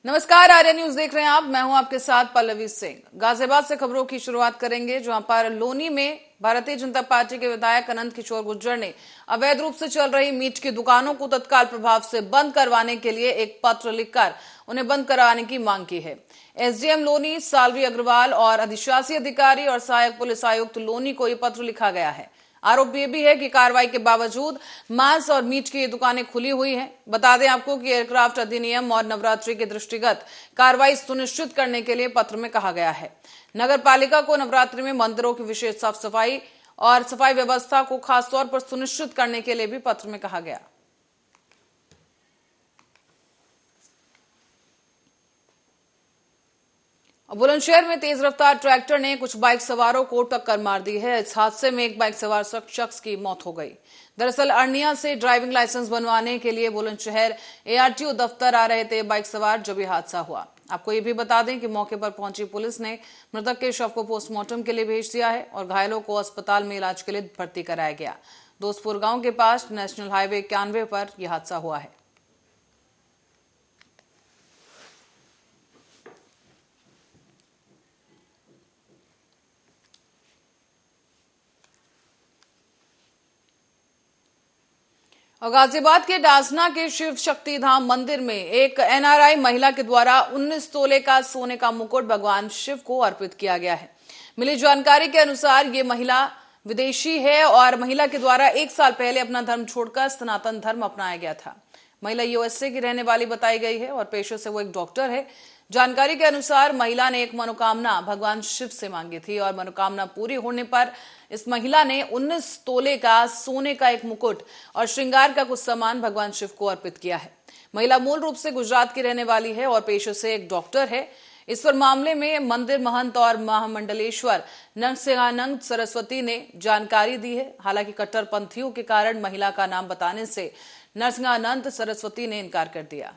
नमस्कार, आर्या न्यूज देख रहे हैं आप। मैं हूं आपके साथ पल्लवी सिंह। गाजियाबाद से खबरों की शुरुआत करेंगे, जहां पर लोनी में भारतीय जनता पार्टी के विधायक अनंत किशोर गुर्जर ने अवैध रूप से चल रही मीट की दुकानों को तत्काल प्रभाव से बंद करवाने के लिए एक पत्र लिखकर उन्हें बंद करवाने की मांग की है। एसडीएम लोनी सालवी अग्रवाल और अधिशासी अधिकारी और सहायक पुलिस आयुक्त लोनी को यह पत्र लिखा गया है। आरोप ये भी है कि कार्रवाई के बावजूद मांस और मीट की ये दुकानें खुली हुई हैं। बता दें आपको कि एयरक्राफ्ट अधिनियम और नवरात्रि के दृष्टिगत कार्रवाई सुनिश्चित करने के लिए पत्र में कहा गया है। नगर पालिका को नवरात्रि में मंदिरों की विशेष साफ सफाई और सफाई व्यवस्था को खासतौर पर सुनिश्चित करने के लिए भी पत्र में कहा गया। बुलंदशहर में तेज रफ्तार ट्रैक्टर ने कुछ बाइक सवारों को टक्कर मार दी है। इस हादसे में एक बाइक सवार शख्स की मौत हो गई। दरअसल अरनिया से ड्राइविंग लाइसेंस बनवाने के लिए बुलंदशहर एआरटीओ दफ्तर आ रहे थे बाइक सवार, जब यह हादसा हुआ। आपको ये भी बता दें कि मौके पर पहुंची पुलिस ने मृतक के शव को पोस्टमार्टम के लिए भेज दिया है और घायलों को अस्पताल में इलाज के लिए भर्ती कराया गया। दोस्तपुर गांव के पास नेशनल हाईवे 91 पर यह हादसा हुआ है। और गाजियाबाद के डासना के शिव शक्ति धाम मंदिर में एक एनआरआई महिला के द्वारा 19 तोले का सोने का मुकुट भगवान शिव को अर्पित किया गया है। मिली जानकारी के अनुसार ये महिला विदेशी है और महिला के द्वारा 1 साल पहले अपना धर्म छोड़कर सनातन धर्म अपनाया गया था। महिला यूएसए की रहने वाली बताई गई है और पेशे से वो एक डॉक्टर है। जानकारी के अनुसार महिला ने एक मनोकामना भगवान शिव से मांगी थी और मनोकामना पूरी होने पर इस महिला ने 19 तोले का सोने का एक मुकुट और श्रृंगार का कुछ सामान भगवान शिव को अर्पित किया है। महिला मूल रूप से गुजरात की रहने वाली है और पेशे से एक डॉक्टर है। इस पर मामले में मंदिर महंत और महामंडलेश्वर नरसिंहानंद सरस्वती ने जानकारी दी है। हालांकि कट्टरपंथियों के कारण महिला का नाम बताने से नरसिंहानंद सरस्वती ने इनकार कर दिया।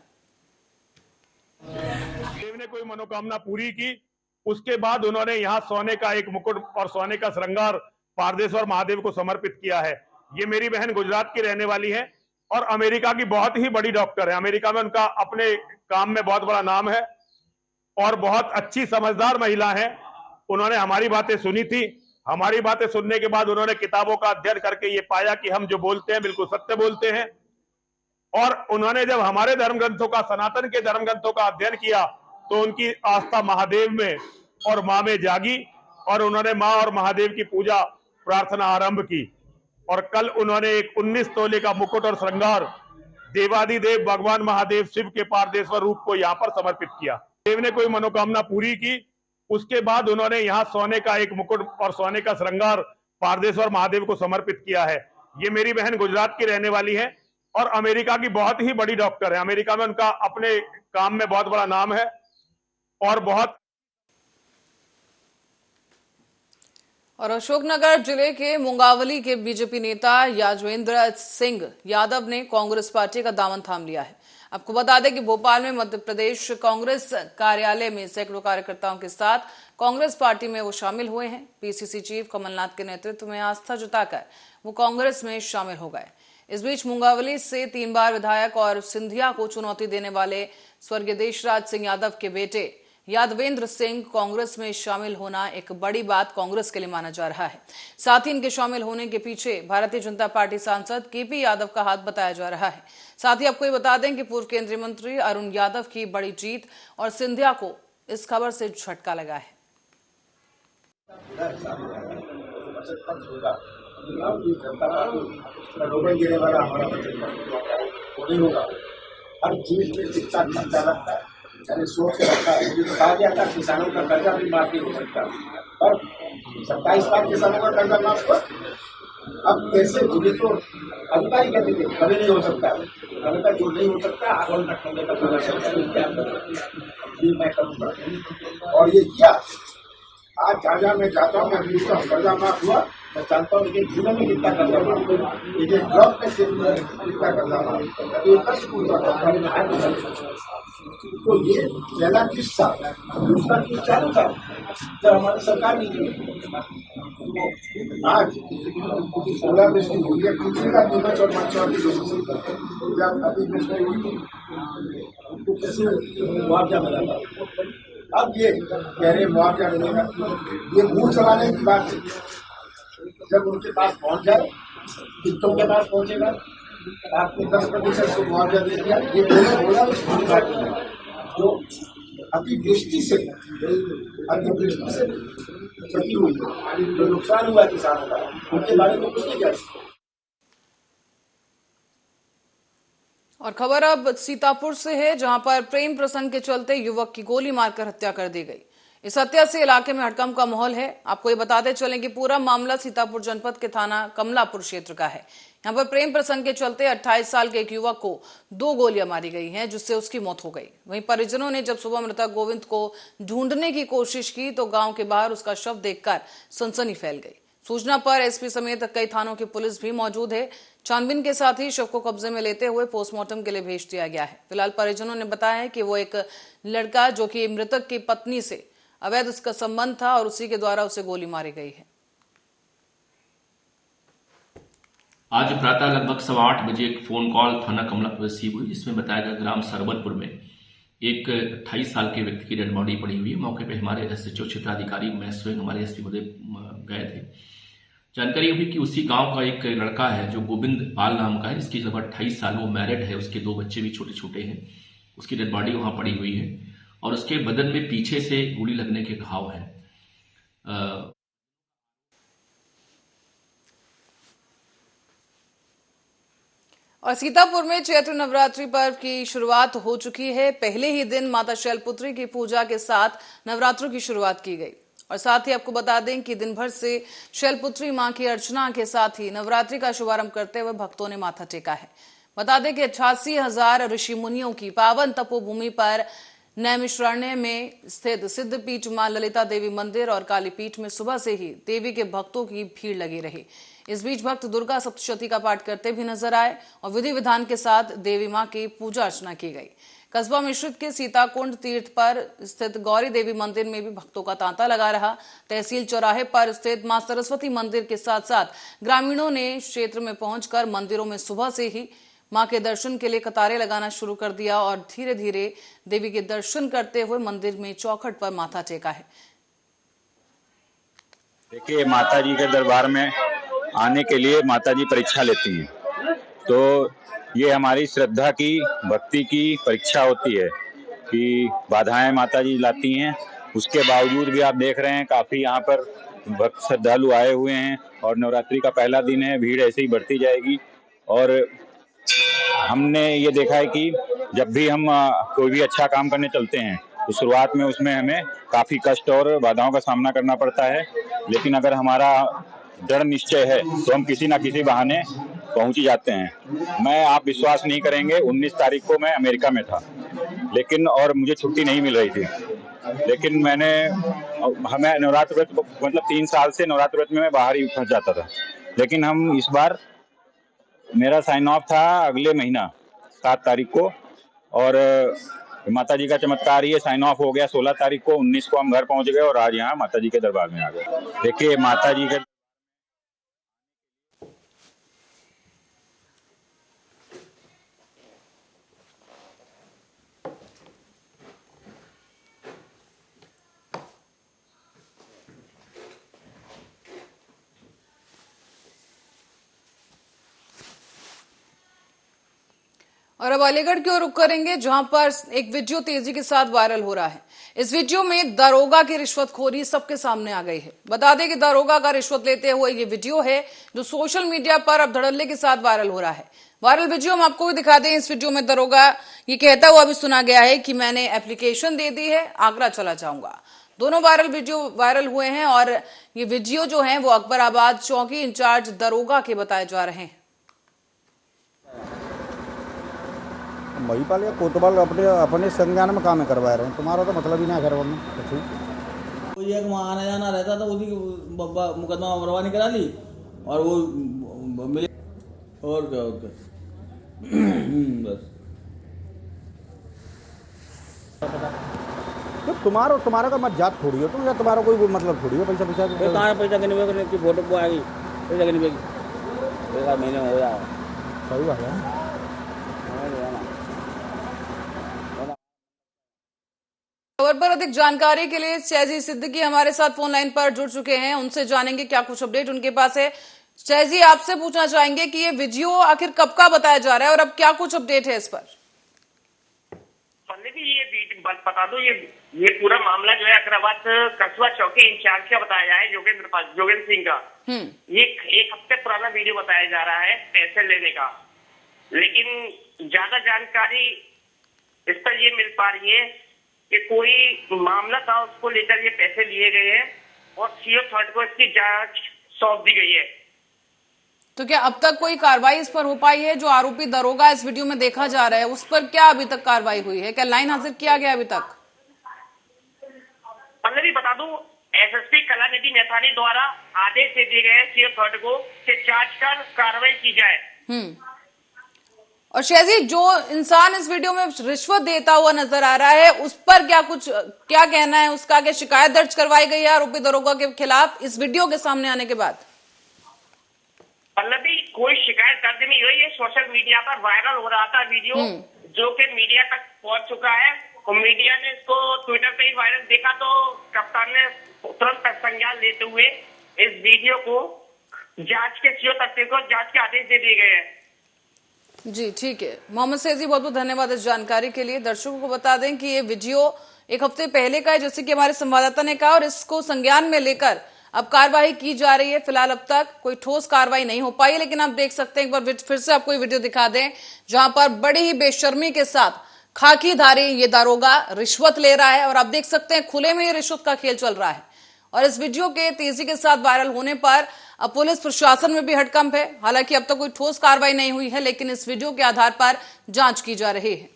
देव ने कोई मनोकामना पूरी की, उसके बाद उन्होंने यहाँ सोने का एक मुकुट और सोने का श्रृंगार पारदेश्वर महादेव को समर्पित किया है। ये मेरी बहन गुजरात की रहने वाली है और अमेरिका की बहुत ही बड़ी डॉक्टर है। अमेरिका में उनका अपने काम में बहुत बड़ा नाम है और बहुत अच्छी समझदार महिला है। उन्होंने हमारी बातें सुनी थी। हमारी बातें सुनने के बाद उन्होंने किताबों का अध्ययन करके ये पाया कि हम जो बोलते हैं बिल्कुल सत्य बोलते हैं। और उन्होंने जब हमारे धर्म ग्रंथों का, सनातन के धर्म ग्रंथों का अध्ययन किया तो उनकी आस्था महादेव में और मां में जागी और उन्होंने मां और महादेव की पूजा प्रार्थना आरंभ की। और कल उन्होंने एक 19 तोले का मुकुट और श्रृंगार देवादिदेव भगवान महादेव शिव के पारदेश्वर रूप को यहाँ पर समर्पित किया। देव ने कोई मनोकामना पूरी की, उसके बाद उन्होंने यहाँ सोने का एक मुकुट और सोने का श्रृंगार पारदेश्वर महादेव को समर्पित किया है। ये मेरी बहन गुजरात की रहने वाली है और अमेरिका की बहुत ही बड़ी डॉक्टर है। अमेरिका में उनका अपने काम में बहुत बड़ा नाम है और बहुत। और अशोकनगर जिले के मुंगावली के बीजेपी नेता याजवेंद्र सिंह यादव ने कांग्रेस पार्टी का दामन थाम लिया है। आपको बता दें कि भोपाल में मध्य प्रदेश कांग्रेस कार्यालय में सैकड़ों कार्यकर्ताओं के साथ कांग्रेस पार्टी में वो शामिल हुए हैं। पीसीसी चीफ कमलनाथ के नेतृत्व में आस्था जताकर वो कांग्रेस में शामिल हो गए। इस बीच मुंगावली से 3 बार विधायक और सिंधिया को चुनौती देने वाले स्वर्गीय देशराज सिंह यादव के बेटे यादवेंद्र सिंह कांग्रेस में शामिल होना एक बड़ी बात कांग्रेस के लिए माना जा रहा है। साथ ही इनके शामिल होने के पीछे भारतीय जनता पार्टी सांसद केपी यादव का हाथ बताया जा रहा है। साथ ही आपको ये बता दें कि पूर्व केंद्रीय मंत्री अरुण यादव की बड़ी जीत और सिंधिया को इस खबर से झटका लगा है। हर चीज में शिक्षा खर्चा लगता है, यानी सोच के रखा है। मुझे तो कहा गया था किसानों का कर्जा भी माफ नहीं हो सकता, पर 27 लाख किसानों का कर्जा माफ हुआ। अब कैसे मुझे तो अधिकारी कहते थे कभी नहीं हो सकता, कभी तक जो नहीं हो सकता आंदोलन रखने का मैं करूँगा और ये किया। आज जहाँ मैं जाता हूँ, मैं पूछता हूँ कर्जा माफ हुआ, मैं जानता हूँ लेकिन जीवन में कितना कर्जा माफ हुआ, लेकिन ब्लॉक में कितना कर्जा माफ हुआ, ये कष्ट पूछता। तो ये पहला किस्सा, दूसरा किस्सा चालू था जब हमारी सरकार नहीं थी। आज 16 में इसकी भूलिया किसी का नीमच और मंच की जब अभी तो कैसे मुआवजा मिला था। अब ये कह रहे मुआवजा मिलेगा, ये मुंह चलाने की बात है। जब उनके पास पहुंच जाए, कितों के पास पहुंचेगा, आपने 10% से मुआवजा दे दिया, ये बोला जो अतिवृष्टि से क्षति हुई, जो नुकसान हुआ किसानों का, उनके बारे में कुछ नहीं कह। और खबर अब सीतापुर से है, जहां पर प्रेम प्रसंग के चलते युवक की गोली मारकर हत्या कर दी गई। इस हत्या से इलाके में हड़कंप का माहौल है। आपको ये बताते चलें कि पूरा मामला सीतापुर जनपद के थाना कमलापुर क्षेत्र का है। यहां पर प्रेम प्रसंग के चलते 28 साल के एक युवक को 2 गोलियां मारी गई हैं, जिससे उसकी मौत हो गई। वहीं परिजनों ने जब सुबह मृतक गोविंद को ढूंढने की कोशिश की तो गांव के बाहर उसका शव देखकर सनसनी फैल गई। सूचना पर एसपी समेत कई थानों की पुलिस भी मौजूद है। छानबीन के साथ ही शव को कब्जे में लेते हुए पोस्टमार्टम के लिए भेज दिया गया है। फिलहाल परिजनों ने बताया है कि वो एक लड़का जो कि मृतक की पत्नी से अवैध उसका संबंध था और उसी के द्वारा उसे गोली मारी गई है। आज प्रातः लगभग 8:15 बजे एक फोन कॉल थाना कमलापुर रिसीव हुई, जिसमें बताया गया ग्राम सरवरपुर में एक 28 साल के व्यक्ति की डेड बॉडी पड़ी हुई है। मौके पर हमारे एसएचओ क्षेत्राधिकारी मैं स्वयं हमारे एसपी महोदय गए थे। जानकारी हुई कि उसी गांव का एक लड़का है जो गोविंद पाल नाम का है, जिसकी लगभग 28 साल, वो मैरिड है, उसके 2 बच्चे भी छोटे छोटे हैं। उसकी डेड बॉडी वहां पड़ी हुई है और उसके बदन में पीछे से गोली लगने के घाव हैं। और सीतापुर में चैत्र नवरात्रि पर्व की शुरुआत हो चुकी है। पहले ही दिन माता शैलपुत्री की पूजा के साथ नवरात्रों की शुरुआत की गई और साथ ही आपको बता दें कि दिन भर से शैलपुत्री मां की अर्चना के साथ ही नवरात्रि का शुभारंभ करते हुए भक्तों ने माथा टेका है। बता दें कि 88,000 ऋषि मुनियों की पावन तपोभूमि पर नैमिषारण्य में स्थित सिद्धपीठ मां ललिता देवी मंदिर और कालीपीठ में सुबह से ही देवी के भक्तों की भीड़ लगी रही। इस बीच भक्त दुर्गा सप्तशती का पाठ करते भी नजर आए और विधि विधान के साथ देवी मां की पूजा अर्चना की गई। कस्बा मिश्रित के सीताकुंड तीर्थ पर स्थित गौरी देवी मंदिर में भी भक्तों का तांता लगा रहा। तहसील चौराहे पर स्थित मां सरस्वती मंदिर के साथ साथ ग्रामीणों ने क्षेत्र में पहुंचकर मंदिरों में सुबह से ही मां के दर्शन के लिए कतारें लगाना शुरू कर दिया और धीरे धीरे देवी के दर्शन करते हुए मंदिर में चौखट पर माथा टेका है। देखिए, माता जी के दरबार में आने के लिए माता जी परीक्षा लेती हैं, तो ये हमारी श्रद्धा की, भक्ति की परीक्षा होती है कि बाधाएं माता जी लाती हैं। उसके बावजूद भी आप देख रहे हैं काफी यहाँ पर भक्त श्रद्धालु आए हुए हैं और नवरात्रि का पहला दिन है, भीड़ ऐसे ही बढ़ती जाएगी। और हमने ये देखा है कि जब भी हम कोई भी अच्छा काम करने चलते हैं तो शुरुआत में उसमें हमें काफी कष्ट और बाधाओं का सामना करना पड़ता है, लेकिन अगर हमारा दृढ़ निश्चय है तो हम किसी ना किसी बहाने पहुंच ही जाते हैं। मैं, आप विश्वास नहीं करेंगे, 19 तारीख को मैं अमेरिका में था, लेकिन और मुझे छुट्टी नहीं मिल रही थी, लेकिन हमें नवरात्र व्रत, मतलब 3 साल से नवरात्र व्रत में मैं बाहर ही फंस जाता था, लेकिन हम इस बार, मेरा साइन ऑफ था अगले महीना 7 तारीख को और माता जी का चमत्कार ही है, साइन ऑफ हो गया 16 तारीख को। 19 को हम घर पहुंच गए और आज यहाँ माता जी के दरबार में आ गए। देखिए, माता जी के और अब अलीगढ़ की ओर रुख करेंगे, जहां पर एक वीडियो तेजी के साथ वायरल हो रहा है। इस वीडियो में दरोगा की रिश्वतखोरी सबके सामने आ गई है। बता दें कि दरोगा का रिश्वत लेते हुए ये वीडियो है जो सोशल मीडिया पर अब धड़ल्ले के साथ वायरल हो रहा है। वायरल वीडियो हम आपको भी दिखा दें। इस वीडियो में दरोगा ये कहता हुआ भी सुना गया है कि मैंने एप्लीकेशन दे दी है, आगरा चला जाऊंगा। दोनों वीडियो वायरल हुए हैं और ये वीडियो जो है वो अकबराबाद चौकी इंचार्ज दरोगा के बताए जा रहे हैं। महिपाल या कोतवाल अपने संज्ञान में काम करवा रहे हैं, तुम्हारा तो मतलब ही ना घर में। कोई एक वहाँ आना जाना रहता था, उसकी मुकदमा बरवानी करा ली और वो मिले और क्या बस। तो तुम्हारा का मत जात थोड़ी हो तुम, या तुम्हारा कोई मतलब थोड़ी हो पैसा कहाँ पैसा गिनवे की फोटो को आएगी, पैसा गिनवे एक आध महीने में हो जाएगा। सही बात है। खबर पर अधिक जानकारी के लिए शहजी सिद्दीकी हमारे साथ फोन लाइन पर जुड़ चुके हैं, उनसे जानेंगे क्या कुछ अपडेट उनके पास है। शहजी, आपसे पूछना चाहेंगे कि ये वीडियो आखिर कब का बताया जा रहा है और अब क्या कुछ अपडेट है इस पर? ये बता दो, ये पूरा मामला जो है अकराबाद कस्बा चौकी इंचार्ज का बताया जाए, जोगेंद्र सिंह का। ये एक हफ्ते पुराना वीडियो बताया जा रहा है पैसे लेने का, लेकिन ज्यादा जानकारी इस पर ये मिल पा रही है कि कोई मामला था, उसको लेकर ये पैसे लिए गए हैं और सीओ थर्ड को इसकी जांच सौंप दी गई है। तो क्या अब तक कोई कार्रवाई इस पर हो पाई है? जो आरोपी दरोगा इस वीडियो में देखा जा रहा है उस पर क्या अभी तक कार्रवाई हुई है? क्या लाइन हाजिर किया गया अभी तक? पल्लवी, बता दूं, एसएसपी कलानिधि नैथानी द्वारा आदेश दे दिए गए सीओ थर्ड को कि जांच कर कार्रवाई की जाए। और शहजी, जो इंसान इस वीडियो में रिश्वत देता हुआ नजर आ रहा है उस पर क्या कहना है उसका? क्या शिकायत दर्ज करवाई गई है आरोपी दरोगा के खिलाफ इस वीडियो के सामने आने के बाद? पल्लवी, कोई शिकायत दर्ज नहीं हुई है। सोशल मीडिया पर वायरल हो रहा था वीडियो, जो कि मीडिया तक पहुंच चुका है और मीडिया ने इसको ट्विटर पे ही वायरल देखा, तो कप्तान ने तुरंत संज्ञान लेते हुए इस वीडियो को जांच के सीओ तत्व को जांच के आदेश दे दिए गए हैं। जी ठीक है मोहम्मद सैदी, बहुत बहुत धन्यवाद इस जानकारी के लिए। दर्शकों को बता दें कि ये वीडियो एक हफ्ते पहले का है, जैसे कि हमारे संवाददाता ने कहा, और इसको संज्ञान में लेकर अब कार्रवाई की जा रही है। फिलहाल अब तक कोई ठोस कार्रवाई नहीं हो पाई, लेकिन आप देख सकते हैं, एक बार फिर से आपको ये वीडियो दिखा दें जहां पर बड़ी ही बेशर्मी के साथ खाकीधारी ये दारोगा रिश्वत ले रहा है और आप देख सकते हैं खुले में ये रिश्वत का खेल चल रहा है। और इस वीडियो के तेजी के साथ वायरल होने पर अब पुलिस प्रशासन में भी हड़कंप है। हालांकि अब तक कोई ठोस कार्रवाई नहीं हुई है, लेकिन इस वीडियो के आधार पर जांच की जा रही है।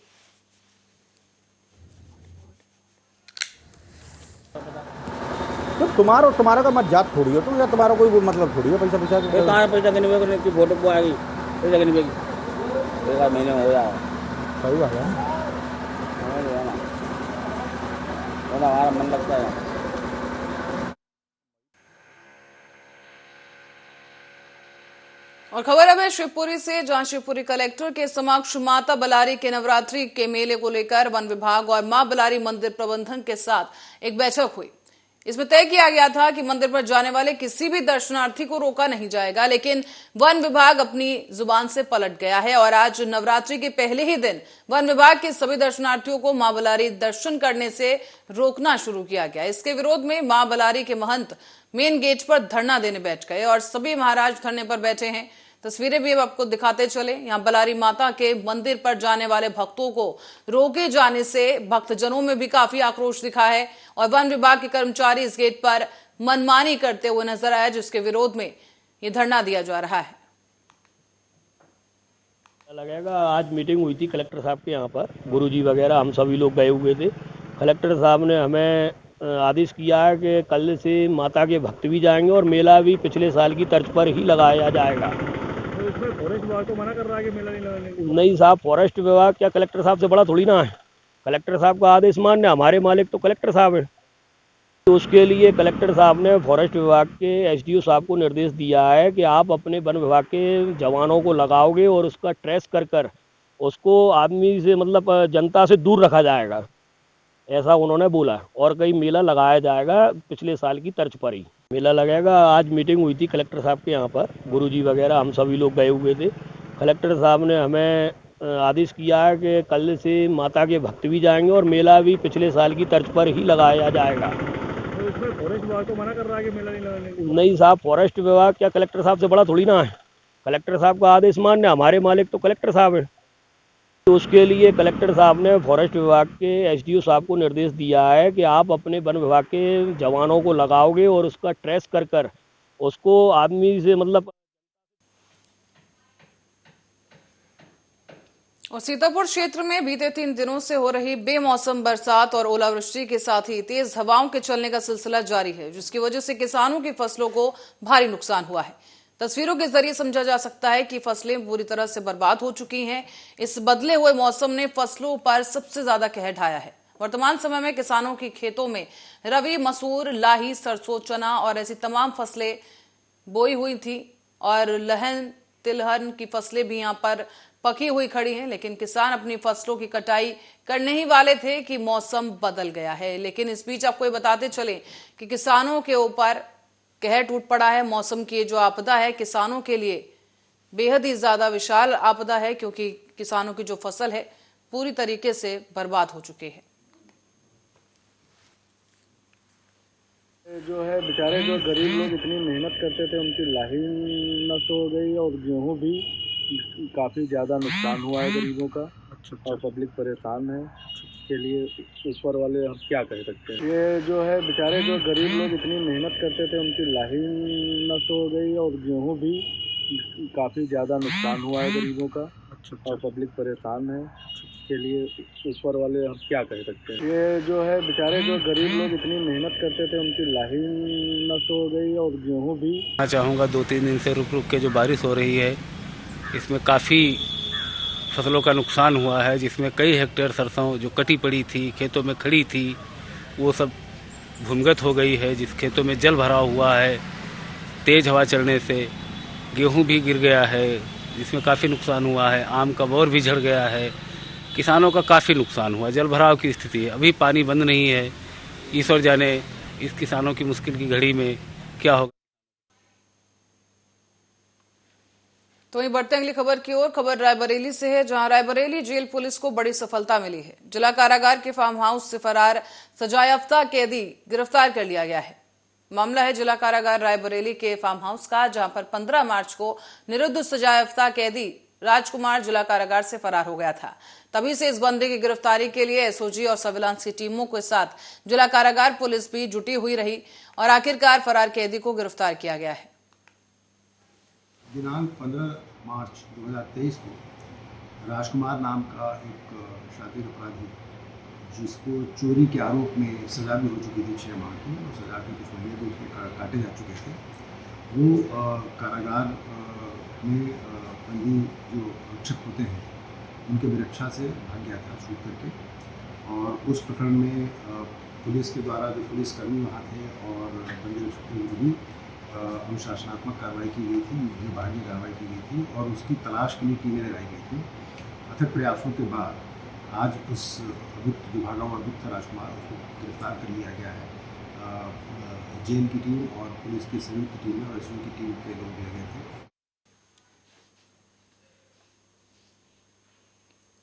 तो तुम्हारा का मत जात थोड़ी हो तुम, या तुम्हारा कोई मतलब थोड़ी है पैसा कहाँ पैसा गिनवे की फोटो को आएगी, पैसा गिनवे की 1 महीने में हो जाएगा। सही बात है, हमारा मन लगता है। और खबर अब है शिवपुरी से, जहां शिवपुरी कलेक्टर के समक्ष माता बलारी के नवरात्रि के मेले को लेकर वन विभाग और मां बलारी मंदिर प्रबंधन के साथ एक बैठक हुई। इसमें तय किया गया था कि मंदिर पर जाने वाले किसी भी दर्शनार्थी को रोका नहीं जाएगा, लेकिन वन विभाग अपनी जुबान से पलट गया है और आज नवरात्रि के पहले ही दिन वन विभाग के सभी दर्शनार्थियों को मां बलारी दर्शन करने से रोकना शुरू किया गया। इसके विरोध में मां बलारी के महंत मेन गेट पर धरना देने बैठ गए और सभी महाराज धरने पर बैठे हैं। तस्वीरें भी अब आपको दिखाते चले। यहाँ बलारी माता के मंदिर पर जाने वाले भक्तों को रोके जाने से भक्तजनों में भी काफी आक्रोश दिखा है और वन विभाग के कर्मचारी इस गेट पर मनमानी करते हुए नजर आए, जिसके विरोध में ये धरना दिया जा रहा है। लगेगा आज मीटिंग हुई थी कलेक्टर साहब के यहाँ पर, गुरुजी वगैरह हम सभी लोग गए हुए थे। कलेक्टर साहब ने हमें आदेश किया है कि कल से माता के भक्त भी जाएंगे और मेला भी पिछले साल की तर्ज पर ही लगाया जाएगा। फॉरेस्ट विभाग तो मना कर रहा है कि मेला नहीं लगाने को। नहीं साहब, फॉरेस्ट विभाग क्या कलेक्टर साहब से बड़ा थोड़ी ना है। कलेक्टर साहब का आदेश मान्य, हमारे मालिक तो कलेक्टर साहब हैं। तो उसके लिए कलेक्टर साहब ने फॉरेस्ट विभाग के एसडीओ साहब को निर्देश दिया है कि आप अपने वन विभाग के जवानों को लगाओगे और उसका ट्रेस कर उसको आदमी से मतलब जनता से दूर रखा जाएगा, ऐसा उन्होंने बोला। और कई मेला लगाया जाएगा पिछले साल की तर्ज पर ही मेला लगेगा। आज मीटिंग हुई थी कलेक्टर साहब के यहाँ पर, गुरुजी वगैरह हम सभी लोग गए हुए थे। कलेक्टर साहब ने हमें आदेश किया है कि कल से माता के भक्त भी जाएंगे और मेला भी पिछले साल की तर्ज पर ही लगाया जाएगा। तो इसमें फॉरेस्ट विभाग तो मना कर रहा है कि मेला नहीं लगाने को। नहीं साहब, फॉरेस्ट विभाग क्या कलेक्टर साहब से बड़ा थोड़ी ना है। कलेक्टर साहब का आदेश मान्य, हमारे मालिक तो कलेक्टर साहब हैं। तो उसके लिए कलेक्टर साहब ने फॉरेस्ट विभाग के एसडीओ साहब को निर्देश दिया है कि आप अपने वन विभाग के जवानों को लगाओगे और उसका ट्रेस कर उसको आदमी से मतलब। और सीतापुर क्षेत्र में बीते 3 दिनों से हो रही बेमौसम बरसात और ओलावृष्टि के साथ ही तेज हवाओं के चलने का सिलसिला जारी है, जिसकी वजह से किसानों की फसलों को भारी नुकसान हुआ है। तस्वीरों के जरिए समझा जा सकता है कि फसलें पूरी तरह से बर्बाद हो चुकी हैं। इस बदले हुए मौसम ने फसलों पर सबसे ज्यादा कहर ढाया है। वर्तमान समय में किसानों की खेतों में रबी, मसूर, लाही, सरसों, चना और ऐसी तमाम फसलें बोई हुई थी और लहन, तिलहन की फसलें भी यहाँ पर पकी हुई खड़ी हैं, लेकिन किसान अपनी फसलों की कटाई करने ही वाले थे कि मौसम बदल गया है। लेकिन इस बीच आपको ये बताते चले कि किसानों के ऊपर कहर टूट पड़ा है। मौसम की जो आपदा है किसानों के लिए बेहद ही ज्यादा विशाल आपदा है, क्योंकि किसानों की जो फसल है पूरी तरीके से बर्बाद हो चुकी है। जो है बेचारे जो गरीब लोग इतनी मेहनत करते थे उनकी लाही नष्ट हो गई और गेहूं भी काफ़ी ज़्यादा नुकसान हुआ है गरीबों का। और पब्लिक परेशान है। इसके लिए ऊपर वाले हम क्या कह सकते हैं। ये जो है बेचारे जो गरीब लोग इतनी मेहनत करते थे उनकी लाही नष्ट हो गई और गेहूं भी काफ़ी ज़्यादा नुकसान हुआ है गरीबों का। और पब्लिक परेशान है। इसके लिए ऊपर वाले हम क्या कह सकते हैं। ये जो है बेचारे जो गरीब लोग इतनी मेहनत करते थे उनकी लाही नष्ट हो गई और गेहूं भी। मैं चाहूँगा 2-3 दिन से रुक रुक के जो बारिश हो रही है इसमें काफ़ी फसलों का नुकसान हुआ है, जिसमें कई हेक्टेयर सरसों जो कटी पड़ी थी खेतों में खड़ी थी वो सब भूमिगत हो गई है। जिस खेतों में जल भरा हुआ है तेज़ हवा चलने से गेहूं भी गिर गया है, जिसमें काफ़ी नुकसान हुआ है। आम का बौर भी झड़ गया है। किसानों का काफ़ी नुकसान हुआ। जल भराव की स्थिति है, अभी पानी बंद नहीं है। ईश्वर जाने इस किसानों की मुश्किल की घड़ी में क्या होगा। तो वहीं बढ़ते अगली खबर की ओर। खबर रायबरेली से है, जहां रायबरेली जेल पुलिस को बड़ी सफलता मिली है। जिला कारागार के फार्म हाउस से फरार सजायाफ्ता कैदी गिरफ्तार कर लिया गया है। मामला है जिला कारागार रायबरेली के फार्म हाउस का, जहां पर 15 मार्च को निरुद्ध सजायाफ्ता कैदी राजकुमार जिला कारागार से फरार हो गया था। तभी से इस बंदे की गिरफ्तारी के लिए एसओजी और सर्विलांस की टीमों के साथ जिला कारागार पुलिस भी जुटी हुई रही और आखिरकार फरार कैदी को गिरफ्तार किया गया है। दिनांक 15 मार्च 2023 को राजकुमार नाम का एक शातिर अपराधी, जिसको चोरी के आरोप में सजा भी हो चुकी थी 6 माह की और सजा के कुछ महीने तो उसके काटे जा चुके थे, वो कारागार में बंदी जो रक्षक होते हैं उनके विरक्षा से भाग गया था छूट करके। और उस प्रकरण में पुलिस के द्वारा जो पुलिसकर्मी वहाँ थे और बंदी रक्षक के विरुद्ध भी अनुशासनात्मक कार्रवाई की गई थी, विभागीय कार्रवाई की गई थी और उसकी तलाश के लिए टीमें लगाई गई थी। अथक प्रयासों के बाद आज उस अभियुक्त विभागा व अभियुक्त राजकुमार को गिरफ्तार कर लिया गया है। जेल की टीम और पुलिस की संयुक्त टीम और एसओजी की टीम के लोग लगे थे।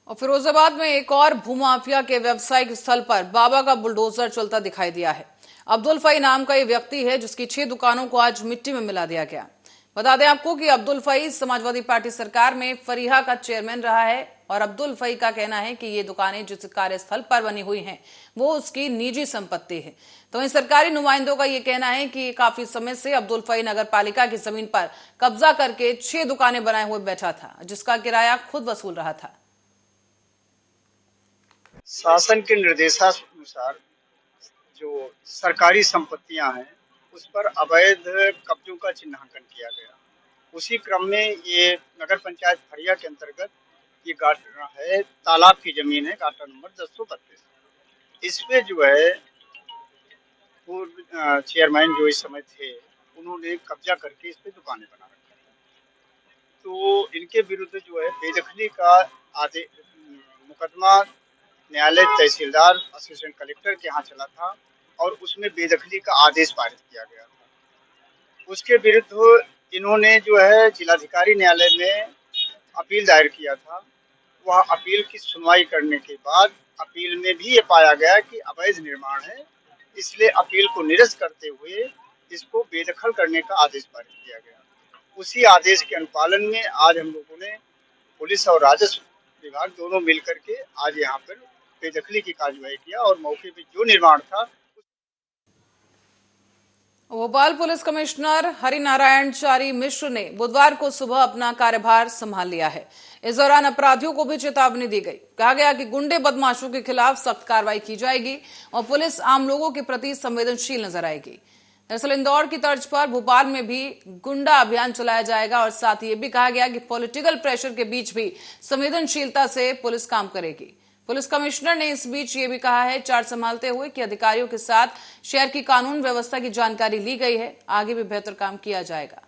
और फिरोजाबाद में एक और भूमाफिया के व्यावसायिक स्थल पर बाबा का बुलडोजर चलता दिखाई दिया है। अब्दुल फई नाम का ये व्यक्ति है जिसकी 6 दुकानों को आज मिट्टी में मिला दिया गया। बता दें आपको कि अब्दुल फई समाजवादी पार्टी सरकार में फरीहा का चेयरमैन रहा है और अब्दुल फई का कहना है कि ये दुकानें जिस कार्यस्थल पर बनी हुई हैं वो उसकी निजी संपत्ति है। तो इन सरकारी नुमाइंदों का ये कहना है कि काफी समय से अब्दुल फई नगर पालिका की जमीन पर कब्जा करके 6 दुकानें बनाए हुए बैठा था, जिसका किराया खुद वसूल रहा था। शासन के निर्देशानुसार जो सरकारी संपत्तियां हैं उस पर अवैध कब्जों का चिन्हांकन किया गया। उसी क्रम में ये नगर पंचायत फरिया के अंतर्गत ये गार्डन है, तालाब की जमीन है, गार्डन नंबर 1032। इस पे जो है पूर्व चेयरमैन जो इस समय थे उन्होंने कब्जा करके इस पे दुकानें बना रखी है। तो इनके विरुद्ध जो है बेदखली का आदेश मुकदमा न्यायालय तहसीलदार असिस्टेंट कलेक्टर के यहाँ चला था और उसमें बेदखली का आदेश पारित किया गया था। उसके विरुद्ध इन्होंने जो है जिलाधिकारी न्यायालय में अपील दायर किया था। वह अपील की सुनवाई करने के बाद अपील में भी ये पाया गया कि अवैध निर्माण है, इसलिए अपील को निरस्त करते हुए इसको बेदखल करने का आदेश पारित किया गया। उसी आदेश के अनुपालन में आज हम लोगों ने पुलिस और राजस्व विभाग दोनों मिलकर के आज यहाँ पर बेदखली की कार्रवाई किया और मौके पे जो निर्माण था। भोपाल पुलिस कमिश्नर हरिनारायण चारी मिश्र ने बुधवार को सुबह अपना कार्यभार संभाल लिया है। इस दौरान अपराधियों को भी चेतावनी दी गई। कहा गया कि गुंडे बदमाशों के खिलाफ सख्त कार्रवाई की जाएगी और पुलिस आम लोगों के प्रति संवेदनशील नजर आएगी। दरअसल इंदौर की तर्ज पर भोपाल में भी गुंडा अभियान चलाया जाएगा और साथ ही ये भी कहा गया कि पॉलिटिकल प्रेशर के बीच भी संवेदनशीलता से पुलिस काम करेगी। पुलिस कमिश्नर ने इस बीच ये भी कहा है चार्ज संभालते हुए कि अधिकारियों के साथ शहर की कानून व्यवस्था की जानकारी ली गई है, आगे भी बेहतर काम किया जाएगा।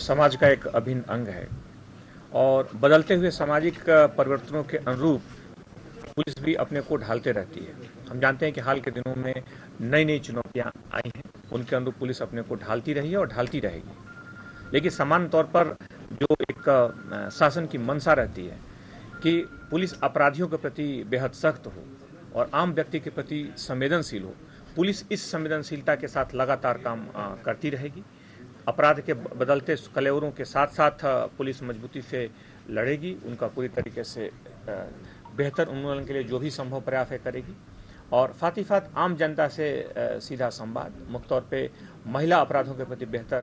समाज का एक अभिन्न अंग है और बदलते हुए सामाजिक परिवर्तनों के अनुरूप पुलिस भी अपने को ढालते रहती है। हम जानते हैं कि हाल के दिनों में नई नई चुनौतियां आई हैं, उनके अनुरूप पुलिस अपने को ढालती रही है और ढालती रहेगी। लेकिन सामान्य तौर पर जो एक शासन की मंशा रहती है कि पुलिस अपराधियों के प्रति बेहद सख्त हो और आम व्यक्ति के प्रति संवेदनशील हो, पुलिस इस संवेदनशीलता के साथ लगातार काम करती रहेगी। अपराध के बदलते कलेवरों के साथ साथ पुलिस मजबूती से लड़ेगी, उनका पूरी तरीके से बेहतर उन्मूलन के लिए जो भी संभव प्रयास है करेगी और साथ ही साथ आम जनता से सीधा संवाद, मुख्य तौर पे महिला अपराधों के प्रति बेहतर